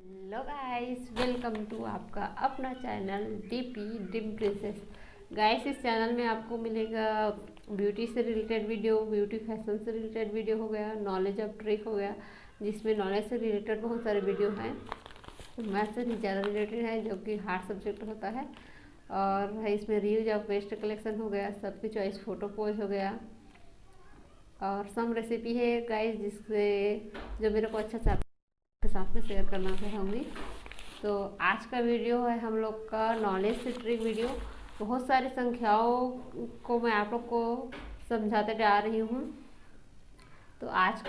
Hello guys, welcome to आपका अपना channel DP dream princess. Guys, इस चैनल में आपको मिलेगा ब्यूटी से रिलेटेड वीडियो, ब्यूटी फैशन से रिलेटेड वीडियो हो गया, नॉलेज ऑफ ट्रिक हो गया, जिसमें नॉलेज से रिलेटेड बहुत सारे वीडियो हैं। मैथ से ज़्यादा रिलेटेड है जो कि हार्ड सब्जेक्ट होता है। और इसमें रील्स ऑफ बेस्ट कलेक्शन हो गया, सबकी चॉइस फ़ोटो पोज हो गया, और सम रेसिपी है गाइस जिससे जो मेरे को अच्छा के साथ में शेयर करना चाहूँगी। तो आज का वीडियो है हम लोग का नॉलेज से ट्रिक वीडियो। बहुत सारी संख्याओं को मैं आप लोग को समझाते जा रही हूँ। तो आज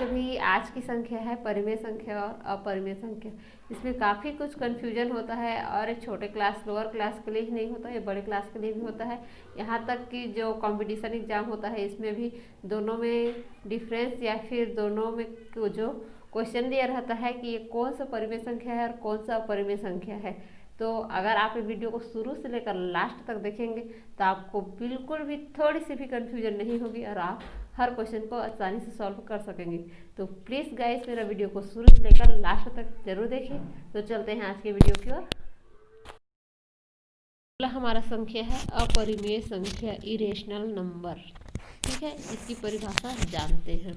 की संख्या है परिमेय संख्या और अपरिमेय संख्या। इसमें काफ़ी कुछ कन्फ्यूजन होता है, और एक छोटे क्लास लोअर क्लास के लिए ही नहीं होता, ये बड़े क्लास के लिए भी होता है। यहाँ तक कि जो कंपटीशन एग्जाम होता है इसमें भी दोनों में डिफरेंस या फिर दोनों में जो क्वेश्चन दिया रहता है कि ये कौन सा परिमेय संख्या है और कौन सा अपरिमेय संख्या है। तो अगर आप ये वीडियो को शुरू से लेकर लास्ट तक देखेंगे तो आपको बिल्कुल भी थोड़ी सी भी कन्फ्यूजन नहीं होगी और आप हर क्वेश्चन को आसानी से सॉल्व कर सकेंगे। तो प्लीज़ गाइस, मेरा वीडियो को शुरू से लेकर लास्ट तक जरूर देखें। तो चलते हैं आज के वीडियो की ओर। अगला हमारा संख्या है अपरिमेय संख्या, इरेशनल नंबर। ठीक है, इसकी परिभाषा जानते हैं।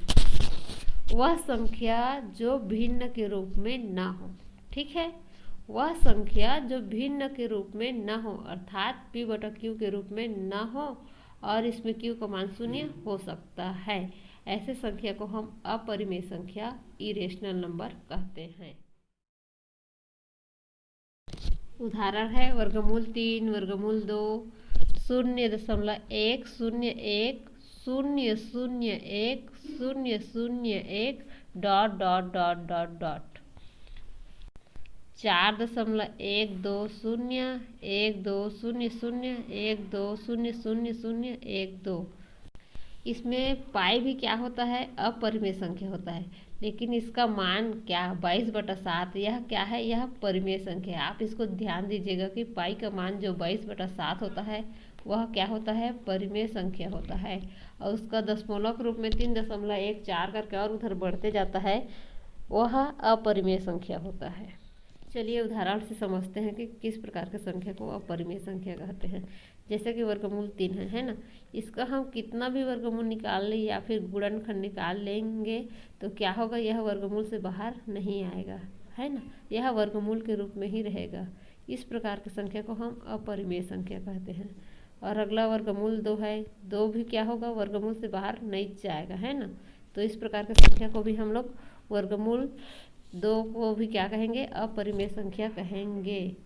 वह संख्या जो भिन्न के रूप में ना हो। ठीक है, वह संख्या जो भिन्न के रूप में न हो, अर्थात p/q के रूप में न हो और इसमें q का मान शून्य हो सकता है। ऐसे संख्या को हम अपरिमेय संख्या, इरेशनल नंबर कहते हैं। उदाहरण है वर्गमूल 3, वर्गमूल 2, 0.101 0.001 0.001 ... 4.120 1200 इसमें पाई भी क्या होता है, अपरिमेय संख्या होता है, लेकिन इसका मान क्या 22/7, यह क्या है, यह परिमेय संख्या है। आप इसको ध्यान दीजिएगा कि पाई का मान जो 22/7 होता है वह क्या होता है, परिमेय संख्या होता है। और उसका दशमलव के रूप में 3.14 करके और उधर बढ़ते जाता है, वह अपरिमेय संख्या होता है। चलिए उदाहरण से समझते हैं कि किस प्रकार की संख्या को अपरिमेय संख्या कहते हैं। जैसे कि वर्गमूल 3 है ना, इसका हम कितना भी वर्गमूल निकाल लें या फिर गुणनखंड निकाल लेंगे तो क्या होगा, यह वर्गमूल से बाहर नहीं आएगा, है ना, यह वर्गमूल के रूप में ही रहेगा। इस प्रकार की संख्या को हम अपरिमेय संख्या कहते हैं। और अगला वर्गमूल 2 है, 2 भी क्या होगा, वर्गमूल से बाहर नहीं जाएगा, है ना। तो इस प्रकार की संख्या को भी हम लोग वर्गमूल 2 को भी क्या कहेंगे, अपरिमेय संख्या कहेंगे।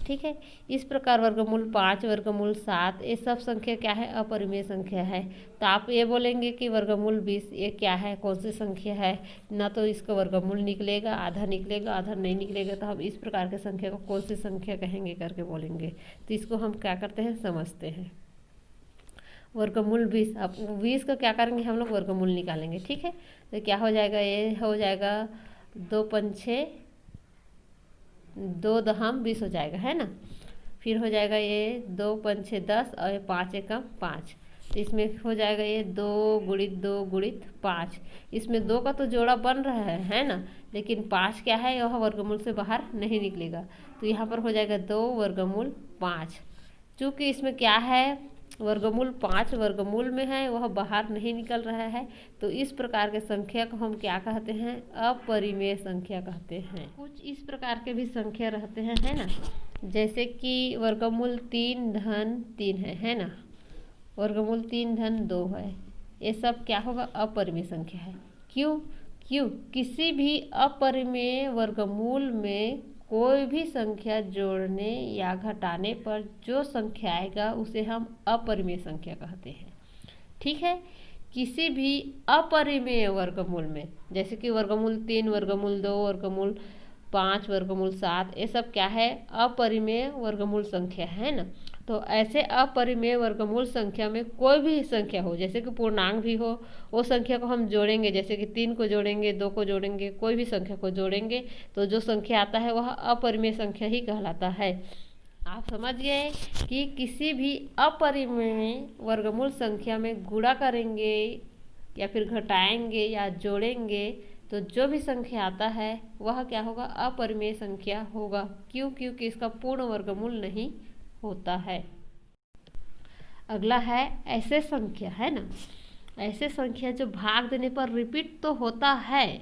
ठीक है, इस प्रकार वर्गमूल 5, वर्गमूल 7 ये सब संख्या क्या है, अपरिमेय संख्या है। तो आप ये बोलेंगे कि वर्गमूल 20 ये क्या है, कौन सी संख्या है, ना तो इसका वर्गमूल निकलेगा, आधा निकलेगा, आधा नहीं निकलेगा, तो हम इस प्रकार की संख्या को कौन सी संख्या कहेंगे करके बोलेंगे। तो इसको हम क्या करते हैं, समझते हैं। वर्गमूल 20, अब 20 का क्या करेंगे, हम लोग वर्गमूल निकालेंगे। ठीक है, तो क्या हो जाएगा, ये हो जाएगा 2 पंछे 2 दहम 20 हो जाएगा, है ना। फिर हो जाएगा ये 2 पंछे 10 और 5 एकम 5। तो इसमें हो जाएगा ये 2 गुणित 2 गुणित 5। इसमें 2 का तो जोड़ा बन रहा है ना, लेकिन 5 क्या है, यह वर्गमूल से बाहर नहीं निकलेगा। तो यहाँ पर हो जाएगा 2 वर्गमूल 5। चूँकि इसमें क्या है, वर्गमूल 5 वर्गमूल में है, वह बाहर नहीं निकल रहा है, तो इस प्रकार के संख्या को हम क्या कहते हैं, अपरिमेय संख्या कहते हैं। कुछ इस प्रकार के भी संख्या रहते हैं, है ना, जैसे कि वर्गमूल 3 धन 3 है ना, वर्गमूल 3 धन 2 है, ये सब क्या होगा, अपरिमेय संख्या है। क्यों, किसी भी अपरिमेय वर्गमूल में कोई भी संख्या जोड़ने या घटाने पर जो संख्या आएगा उसे हम अपरिमेय संख्या कहते हैं। ठीक है, किसी भी अपरिमेय वर्गमूल में, जैसे कि वर्गमूल 3, वर्गमूल 2, वर्गमूल 5, वर्गमूल 7 ये सब क्या है, अपरिमेय वर्गमूल संख्या है ना। तो ऐसे अपरिमेय वर्गमूल संख्या में कोई भी संख्या हो, जैसे कि पूर्णांक भी हो, वो संख्या को हम जोड़ेंगे, जैसे कि 3 को जोड़ेंगे, 2 को जोड़ेंगे, कोई भी संख्या को जोड़ेंगे तो जो संख्या आता है वह अपरिमेय संख्या ही कहलाता है। आप समझ गए कि किसी भी अपरिमेय वर्गमूल संख्या में गुणा करेंगे या फिर घटाएंगे या जोड़ेंगे तो जो भी संख्या आता है वह क्या होगा, अपरिमेय संख्या होगा। क्यों? क्योंकि इसका पूर्ण वर्गमूल नहीं होता है। अगला है ऐसे संख्या, है ना। ऐसे संख्या जो भाग देने पर रिपीट तो होता है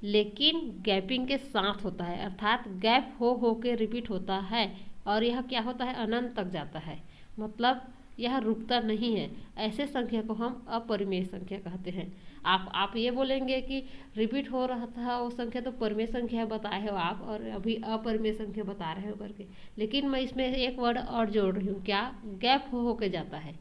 लेकिन गैपिंग के साथ होता है, अर्थात गैप हो के रिपीट होता है और यह क्या होता है, अनंत तक जाता है, मतलब यह रुकता नहीं है। ऐसे संख्या को हम अपरिमेय संख्या कहते हैं। आप ये बोलेंगे कि रिपीट हो रहा था वो संख्या तो परिमेय संख्या बताए हो आप, और अभी अपरिमेय संख्या बता रहे हो करके। लेकिन मैं इसमें एक वर्ड और जोड़ रही हूँ, क्या, गैप हो के जाता है।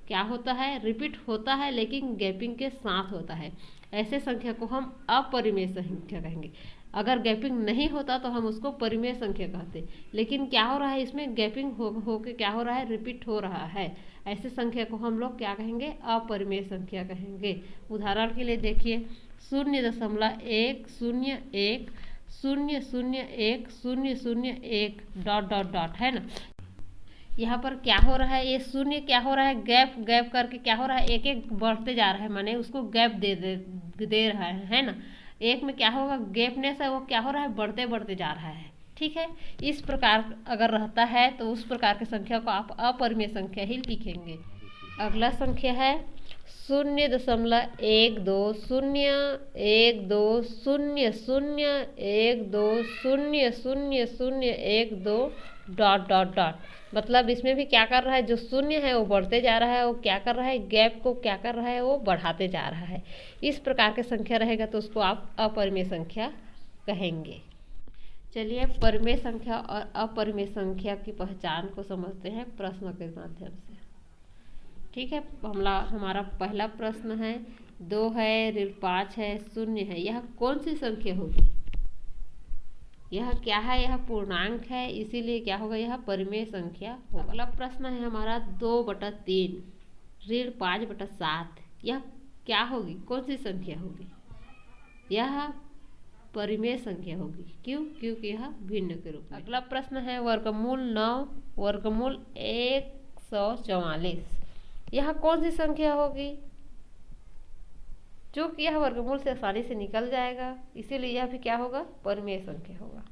क्या होता है, रिपीट होता है लेकिन गैपिंग के साथ होता है। ऐसे संख्या को हम अपरिमेय संख्या कहेंगे। अगर गैपिंग नहीं होता तो हम उसको परिमेय संख्या कहते। लेकिन क्या हो रहा है, इसमें गैपिंग हो के क्या हो रहा है, रिपीट हो रहा है। ऐसे संख्या को हम लोग क्या कहेंगे, अपरिमेय संख्या कहेंगे। उदाहरण के लिए देखिए, 0.1 0.01001 डॉट डॉट डॉट, है ना। यहाँ पर क्या हो रहा है, ये शून्य क्या हो रहा है, गैप गैप करके क्या हो रहा है, एक एक बढ़ते जा रहा है, माने उसको गैप दे रहा है ना। एक में क्या होगा, गैपनेस है वो क्या हो रहा है, बढ़ते बढ़ते जा रहा है। ठीक है, इस प्रकार अगर रहता है तो उस प्रकार की संख्या को आप अपरिमेय संख्या ही लिखेंगे। अगला संख्या है 0.12 0.012 डॉट डॉट डॉट। मतलब इसमें भी क्या कर रहा है, जो शून्य है वो बढ़ते जा रहा है, वो क्या कर रहा है, गैप को क्या कर रहा है, वो बढ़ाते जा रहा है। इस प्रकार की संख्या रहेगा तो उसको आप अपरिमेय संख्या कहेंगे। चलिए परिमेय संख्या और अपरिमेय संख्या की पहचान को समझते हैं प्रश्न के माध्यम से। ठीक है, हमारा पहला प्रश्न है, 2 है, ऋण 5 है, 0 है, यह कौन सी संख्या होगी। यह क्या है, यह पूर्णांक है, इसीलिए क्या होगा, यह परिमेय संख्या होगा। अगला प्रश्न है हमारा 2/3 ऋण 5/7, यह क्या होगी, कौन सी संख्या होगी। यह परिमेय संख्या होगी। क्यों? क्योंकि यह भिन्न के रूप में। अगला प्रश्न है वर्गमूल 9 वर्गमूल 144, यह कौन सी संख्या होगी। चूंकि यह वर्गमूल से आसानी से निकल जाएगा, इसीलिए यह भी क्या होगा, परिमेय संख्या होगा।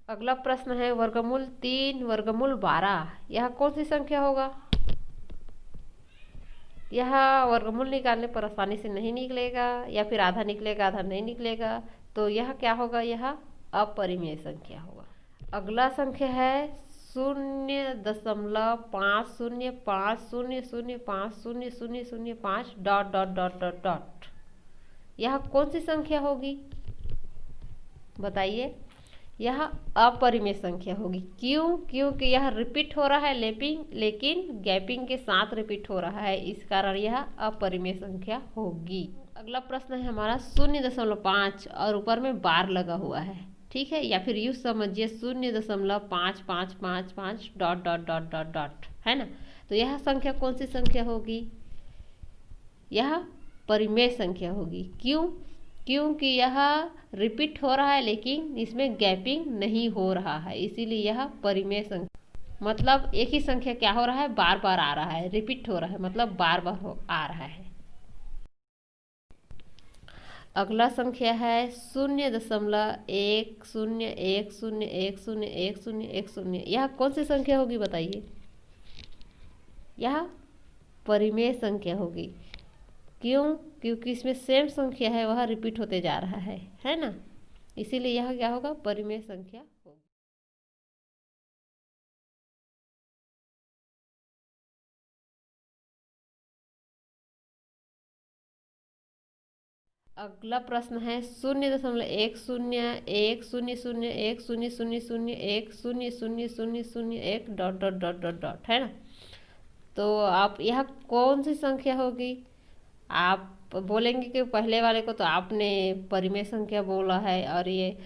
अगला प्रश्न है वर्गमूल 3 वर्गमूल 12, यह कौन सी संख्या होगा। यह वर्गमूल निकालने पर आसानी से नहीं निकलेगा, या फिर आधा निकलेगा आधा नहीं निकलेगा, तो यह क्या होगा, यह अपरिमेय संख्या होगा। अगला संख्या है 0.5050050005 dot dot dot dot dot, यह कौन सी संख्या होगी, बताइए। यह अपरिमेय संख्या होगी। क्यों? क्योंकि यह रिपीट हो रहा है लेकिन गैपिंग के साथ रिपीट हो रहा है, इस कारण यह अपरिमेय संख्या होगी। अगला प्रश्न है हमारा 0.5 और ऊपर में बार लगा हुआ है, ठीक है, या फिर यूँ समझिए 0.5555 dot dot dot dot dot, है ना। तो यह संख्या कौन सी संख्या होगी, यह परिमेय संख्या होगी। क्यों? क्योंकि यह रिपीट हो रहा है लेकिन इसमें गैपिंग नहीं हो रहा है, इसीलिए यह परिमेय संख्या। मतलब एक ही संख्या क्या हो रहा है, बार बार आ रहा है, रिपीट हो रहा है, मतलब बार बार आ रहा है। अगला संख्या है 0.1010101010, यह कौन सी संख्या होगी, बताइए। यह परिमेय संख्या होगी। क्यों? क्योंकि इसमें सेम संख्या है, वह रिपीट होते जा रहा है ना, इसीलिए यह क्या होगा, परिमेय संख्या होगी। अगला प्रश्न है 0.10010010001000100001 dot dot dot dot dot, है ना। तो आप यह कौन सी संख्या होगी। आप बोलेंगे कि पहले वाले को तो आपने परिमेय संख्या बोला है और ये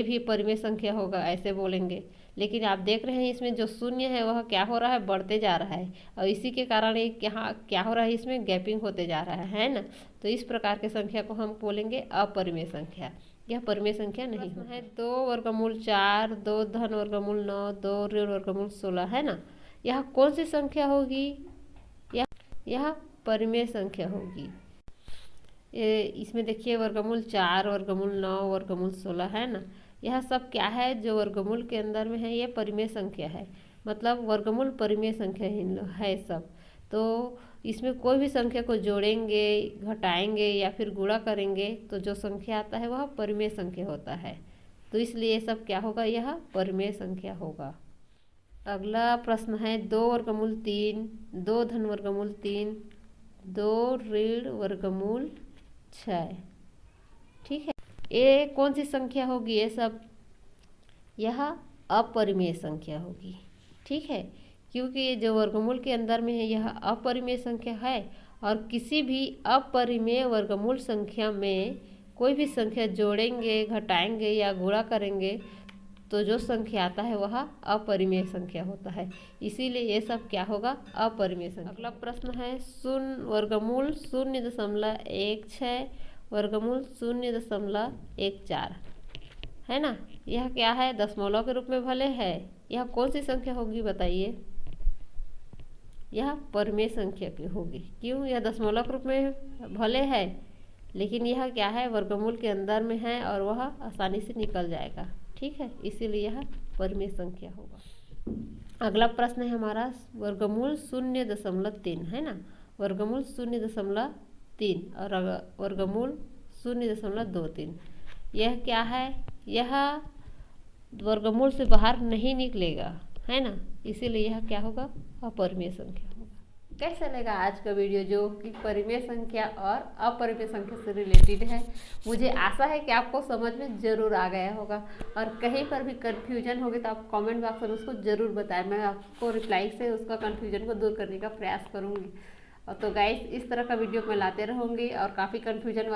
भी परिमेय संख्या होगा, ऐसे बोलेंगे। लेकिन आप देख रहे हैं इसमें जो शून्य है वह क्या हो रहा है, बढ़ते जा रहा है, और इसी के कारण ये क्या हो रहा है, इसमें गैपिंग होते जा रहा है ना। तो इस प्रकार के संख्या को हम बोलेंगे अपरिमेय संख्या, यह परिमेय संख्या नहीं है। 2 वर्गमूल 4 2 धन वर्गमूल 9 2 ऋण वर्गमूल 16, है ना। यह कौन सी संख्या होगी, यह परिमेय संख्या होगी। इसमें देखिए वर्गमूल 4, वर्गमूल 9, वर्गमूल 16 है ना। यह सब क्या है, जो वर्गमूल के अंदर में है ये परिमेय संख्या है, मतलब वर्गमूल परिमेय संख्या है सब। तो इसमें कोई भी संख्या को जोड़ेंगे, घटाएंगे या फिर गुणा करेंगे तो जो संख्या आता है वह परिमेय संख्या होता है। तो इसलिए ये सब क्या होगा, यह परिमेय संख्या होगा। अगला प्रश्न है 2 वर्गमूल 3, 2 धन वर्गमूल 3, 2 ऋण वर्गमूल 6। ठीक है, ये कौन सी संख्या होगी, ये सब यह अपरिमेय संख्या होगी। ठीक है, क्योंकि जो वर्गमूल के अंदर में है यह अपरिमेय संख्या है, और किसी भी अपरिमेय वर्गमूल संख्या में कोई भी संख्या जोड़ेंगे, घटाएंगे या गुणा करेंगे तो जो संख्या आता है वह अपरिमेय संख्या होता है। इसीलिए ये सब क्या होगा, अपरिमेय संख्या। अगला प्रश्न है वर्गमूल 0.16 वर्गमूल 0.14 है ना। यह क्या है, दशमलव के रूप में भले है, यह कौन सी संख्या होगी बताइए। यह परिमेय संख्या की होगी। क्यों, यह दशमलव के रूप में भले है लेकिन यह क्या है, वर्गमूल के अंदर में है और वह आसानी से निकल जाएगा। ठीक है, इसीलिए यह परिमेय संख्या होगा। अगला प्रश्न है हमारा वर्गमूल 0.3 है ना। वर्गमूल 0.3 और वर्गमूल 0.23। यह क्या है, यह वर्गमूल से बाहर नहीं निकलेगा है ना, इसीलिए यह क्या होगा, अपरिमेय संख्या होगा। कैसा लगा आज का वीडियो जो कि परिमेय संख्या और अपरिमेय संख्या से रिलेटेड है। मुझे आशा है कि आपको समझ में ज़रूर आ गया होगा, और कहीं पर भी कन्फ्यूजन होगी तो आप कमेंट बॉक्स में उसको ज़रूर बताएं। मैं आपको रिप्लाई से उसका कन्फ्यूजन को दूर करने का प्रयास करूँगी। और तो गाइस, इस तरह का वीडियो मैं लाते रहूँगी, और काफ़ी कन्फ्यूजन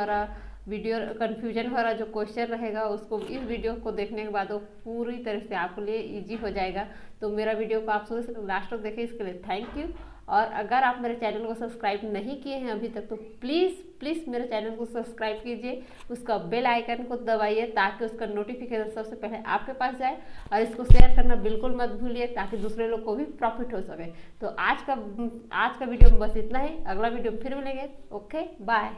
वाला जो क्वेश्चन रहेगा उसको इस वीडियो को देखने के बाद वो पूरी तरह से आपके लिए ईजी हो जाएगा। तो मेरा वीडियो को आप शुरू से लास्ट तक देखें, इसके लिए थैंक यू। और अगर आप मेरे चैनल को सब्सक्राइब नहीं किए हैं अभी तक तो प्लीज़ मेरे चैनल को सब्सक्राइब कीजिए, उसका बेल आइकन को दबाइए ताकि उसका नोटिफिकेशन सबसे पहले आपके पास जाए, और इसको शेयर करना बिल्कुल मत भूलिए ताकि दूसरे लोग को भी प्रॉफिट हो सके। तो आज का वीडियो में बस इतना ही। अगला वीडियो में फिर मिलेंगे। Okay, bye.